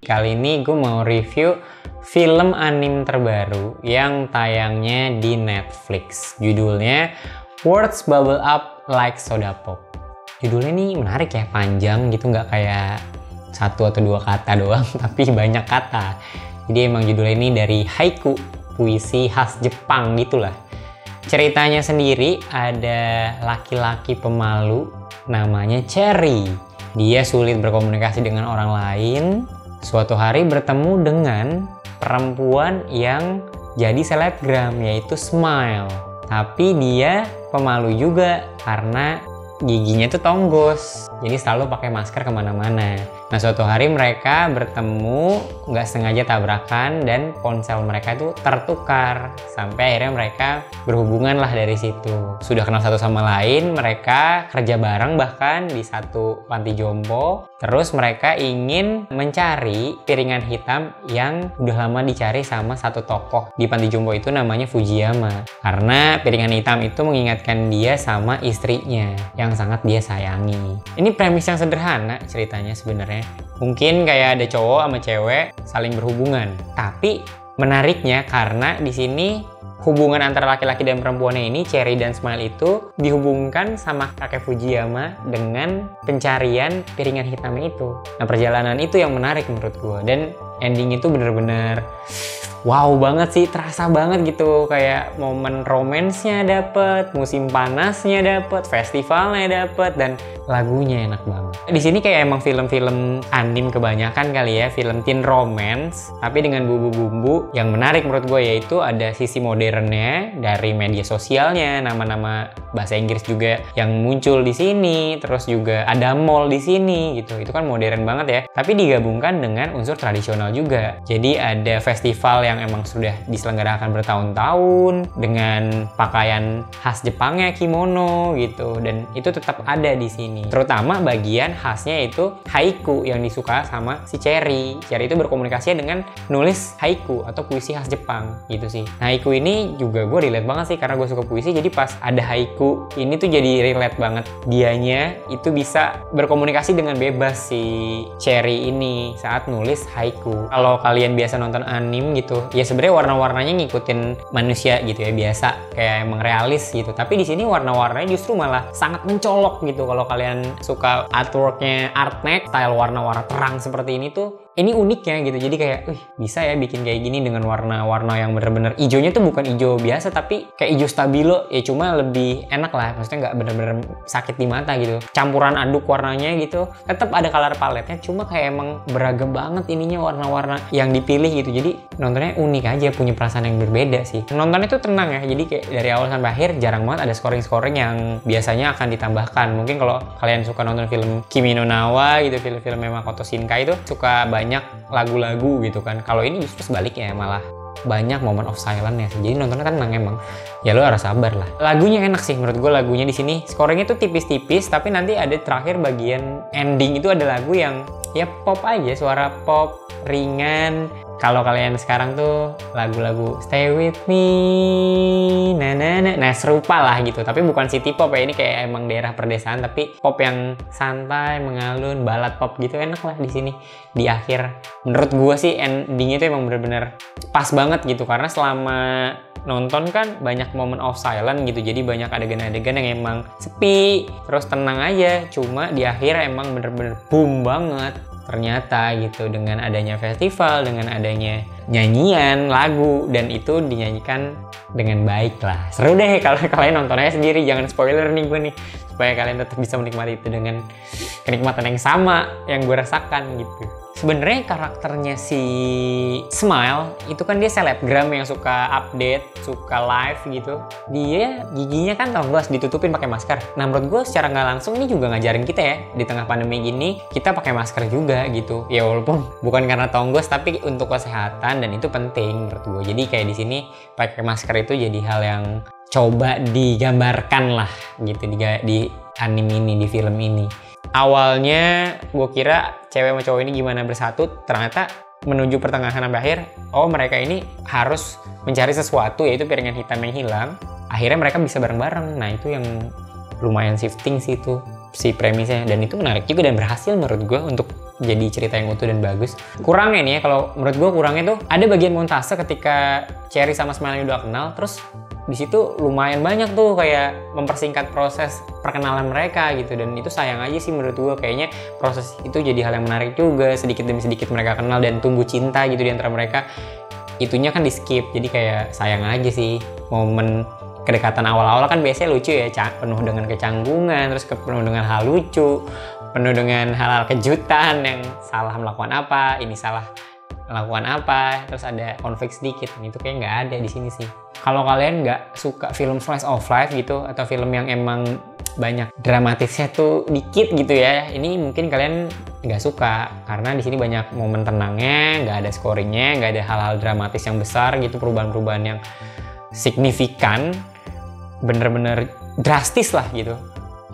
Kali ini gue mau review film anime terbaru yang tayangnya di Netflix. Judulnya Words Bubble Up Like Soda Pop. Judulnya nih menarik ya, panjang gitu, nggak kayak satu atau dua kata doang, tapi banyak kata. Jadi emang judulnya ini dari haiku, puisi khas Jepang gitulah. Ceritanya sendiri ada laki-laki pemalu namanya Cherry. Dia sulit berkomunikasi dengan orang lain. Suatu hari bertemu dengan perempuan yang jadi selebgram, yaitu Smile. Tapi dia pemalu juga karena giginya tuh tonggos, jadi selalu pakai masker kemana-mana. Nah, suatu hari mereka bertemu, nggak sengaja tabrakan, dan ponsel mereka itu tertukar. Sampai akhirnya mereka berhubungan lah dari situ. Sudah kenal satu sama lain, mereka kerja bareng bahkan di satu panti jompo. Terus mereka ingin mencari piringan hitam yang udah lama dicari sama satu tokoh di panti jompo itu, namanya Fujiyama. Karena piringan hitam itu mengingatkan dia sama istrinya yang sangat dia sayangi. Ini premis yang sederhana ceritanya sebenarnya. Mungkin kayak ada cowok sama cewek saling berhubungan. Tapi menariknya karena di sini hubungan antara laki-laki dan perempuannya ini, Cherry dan Smile itu dihubungkan sama kakek Fujiyama dengan pencarian piringan hitamnya itu. Nah, perjalanan itu yang menarik menurut gue. Dan ending itu bener-bener wow banget sih, terasa banget gitu. Kayak momen romansnya dapet, musim panasnya dapet, festivalnya dapet, dan lagunya enak banget. Di sini kayak emang film-film anime kebanyakan kali ya, film teen romance, tapi dengan bumbu-bumbu yang menarik menurut gue, yaitu ada sisi modernnya dari media sosialnya, nama-nama bahasa Inggris juga yang muncul di sini, terus juga ada mall di sini gitu. Itu kan modern banget ya, tapi digabungkan dengan unsur tradisional juga. Jadi ada festival yang emang sudah diselenggarakan bertahun-tahun dengan pakaian khas Jepangnya, kimono gitu, dan itu tetap ada di sini. Terutama bagian khasnya itu haiku yang disuka sama si Cherry. Cherry itu berkomunikasi dengan nulis haiku atau puisi khas Jepang gitu sih. Nah, haiku ini juga gue relate banget sih karena gue suka puisi. Jadi pas ada haiku ini tuh jadi relate banget. Dianya itu bisa berkomunikasi dengan bebas si Cherry ini saat nulis haiku. Kalau kalian biasa nonton anime gitu, ya sebenarnya warna-warnanya ngikutin manusia gitu ya, biasa kayak emang realis gitu. Tapi di sini warna-warnanya justru malah sangat mencolok gitu. Kalau kalian suka artworknya Artneck, style warna-warna terang seperti ini tuh, ini uniknya gitu. Jadi kayak, bisa ya bikin kayak gini dengan warna-warna yang bener-bener hijaunya tuh bukan hijau biasa, tapi kayak hijau stabilo ya, cuma lebih enak lah, maksudnya nggak bener-bener sakit di mata gitu. Campuran aduk warnanya gitu, tetap ada color paletnya, cuma kayak emang beragam banget ininya warna-warna yang dipilih gitu. Jadi nontonnya unik aja, punya perasaan yang berbeda sih. Nontonnya tuh tenang ya, jadi kayak dari awal sampai akhir jarang banget ada scoring-scoring yang biasanya akan ditambahkan. Mungkin kalau kalian suka nonton film Kimi no Na wa gitu, film-film Makoto Shinkai itu suka banyak lagu-lagu gitu kan. Kalau ini justru sebaliknya, malah banyak moment of silence ya. Jadi nontonnya tenang emang. Ya lo harus sabar lah. Lagunya enak sih menurut gue, lagunya di sini scoringnya tuh tipis-tipis, tapi nanti ada terakhir bagian ending itu ada lagu yang ya pop aja, suara pop ringan. Kalau kalian sekarang tuh lagu-lagu Stay With Me, nah serupa lah gitu. Tapi bukan city pop ya, ini kayak emang daerah perdesaan, tapi pop yang santai, mengalun, balad pop gitu, enak lah di sini. Di akhir, menurut gue sih endingnya tuh emang bener-bener pas banget gitu. Karena selama nonton kan banyak moment of silence gitu, jadi banyak adegan-adegan yang emang sepi, terus tenang aja. Cuma di akhir emang bener-bener boom banget ternyata gitu, dengan adanya festival, dengan adanya nyanyian lagu, dan itu dinyanyikan dengan baik lah. Seru deh kalau kalian nontonnya sendiri, jangan spoiler nih gue nih, supaya kalian tetap bisa menikmati itu dengan kenikmatan yang sama yang gue rasakan gitu. Sebenarnya karakternya si Smile itu kan dia selebgram yang suka update, suka live gitu. Dia giginya kan tonggos, ditutupin pakai masker. Nah, menurut gue secara nggak langsung ini juga ngajarin kita ya, di tengah pandemi gini kita pakai masker juga gitu. Ya walaupun bukan karena tonggos, tapi untuk kesehatan, dan itu penting menurut gue. Jadi kayak di sini pakai masker itu jadi hal yang coba digambarkan lah gitu di anime ini, di film ini. Awalnya gue kira cewek sama cowok ini gimana bersatu, ternyata menuju pertengahan sampai akhir, oh mereka ini harus mencari sesuatu, yaitu piringan hitam yang hilang. Akhirnya mereka bisa bareng-bareng. Nah, itu yang lumayan shifting sih itu, si premisnya, dan itu menarik juga dan berhasil menurut gue untuk jadi cerita yang utuh dan bagus. Kurangnya nih ya, kalau menurut gue kurangnya tuh ada bagian montase ketika Cherry sama Smiley udah kenal, terus di situ lumayan banyak tuh kayak mempersingkat proses perkenalan mereka gitu, dan itu sayang aja sih menurut gue. Kayaknya proses itu jadi hal yang menarik juga, sedikit demi sedikit mereka kenal dan tumbuh cinta gitu di antara mereka. Itunya kan di skip, jadi kayak sayang aja sih. Momen kedekatan awal-awal kan biasanya lucu ya, penuh dengan kecanggungan, terus penuh dengan hal lucu, penuh dengan hal-hal kejutan, yang salah melakukan apa, ini salah melakukan apa, terus ada konflik sedikit. Itu kayak nggak ada di sini sih. Kalau kalian nggak suka film slice of life gitu, atau film yang emang banyak dramatisnya tuh dikit gitu ya, ini mungkin kalian nggak suka, karena di sini banyak momen tenangnya, nggak ada scoringnya, nggak ada hal-hal dramatis yang besar gitu, perubahan-perubahan yang signifikan, bener-bener drastis lah gitu.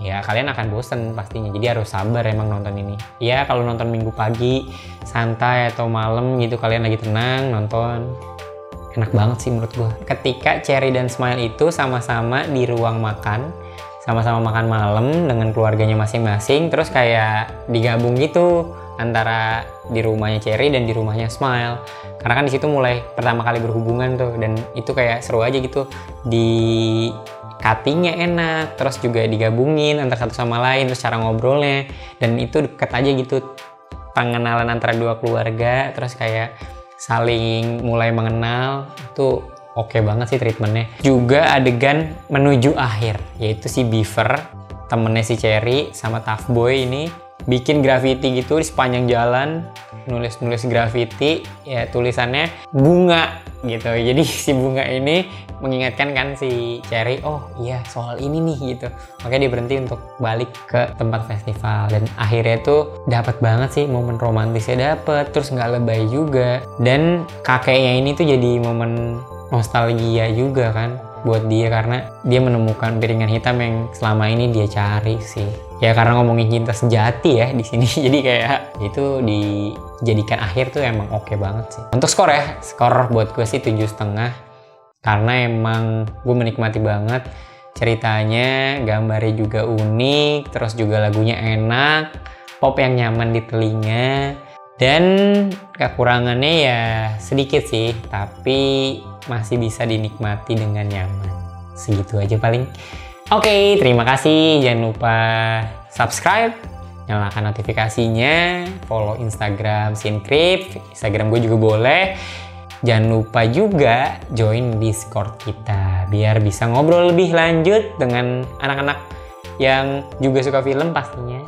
Ya kalian akan bosen pastinya, jadi harus sabar emang nonton ini. Ya kalau nonton minggu pagi santai atau malam gitu, kalian lagi tenang nonton, enak banget sih menurut gue. Ketika Cherry dan Smile itu sama-sama di ruang makan, sama-sama makan malam dengan keluarganya masing-masing, terus kayak digabung gitu antara di rumahnya Cherry dan di rumahnya Smile, karena kan di situ mulai pertama kali berhubungan tuh, dan itu kayak seru aja gitu, di cuttingnya enak, terus juga digabungin antara satu sama lain, terus cara ngobrolnya, dan itu deket aja gitu, pengenalan antara dua keluarga, terus kayak saling mulai mengenal. Itu oke banget sih treatmentnya. Juga adegan menuju akhir, yaitu si Beaver, temennya si Cherry sama Tough Boy ini bikin graffiti gitu di sepanjang jalan, nulis graffiti, ya tulisannya bunga gitu. Jadi si bunga ini mengingatkan kan si Cherry, oh iya soal ini nih gitu. Makanya dia berhenti untuk balik ke tempat festival, dan akhirnya tuh dapat banget sih momen romantisnya, dapet, terus nggak lebay juga, dan kakeknya ini tuh jadi momen nostalgia juga kan buat dia, karena dia menemukan piringan hitam yang selama ini dia cari sih. Ya karena ngomongin cinta sejati ya di sini, jadi kayak itu dijadikan akhir tuh emang oke banget sih. Untuk skor ya, skor buat gue sih 7,5, karena emang gue menikmati banget ceritanya, gambarnya juga unik, terus juga lagunya enak, pop yang nyaman di telinga, dan kekurangannya ya sedikit sih, tapi masih bisa dinikmati dengan nyaman. Segitu aja paling. Oke, terima kasih. Jangan lupa subscribe, nyalakan notifikasinya, follow Instagram Sincrypt, Instagram gue juga boleh. Jangan lupa juga join Discord kita, biar bisa ngobrol lebih lanjut dengan anak-anak yang juga suka film pastinya.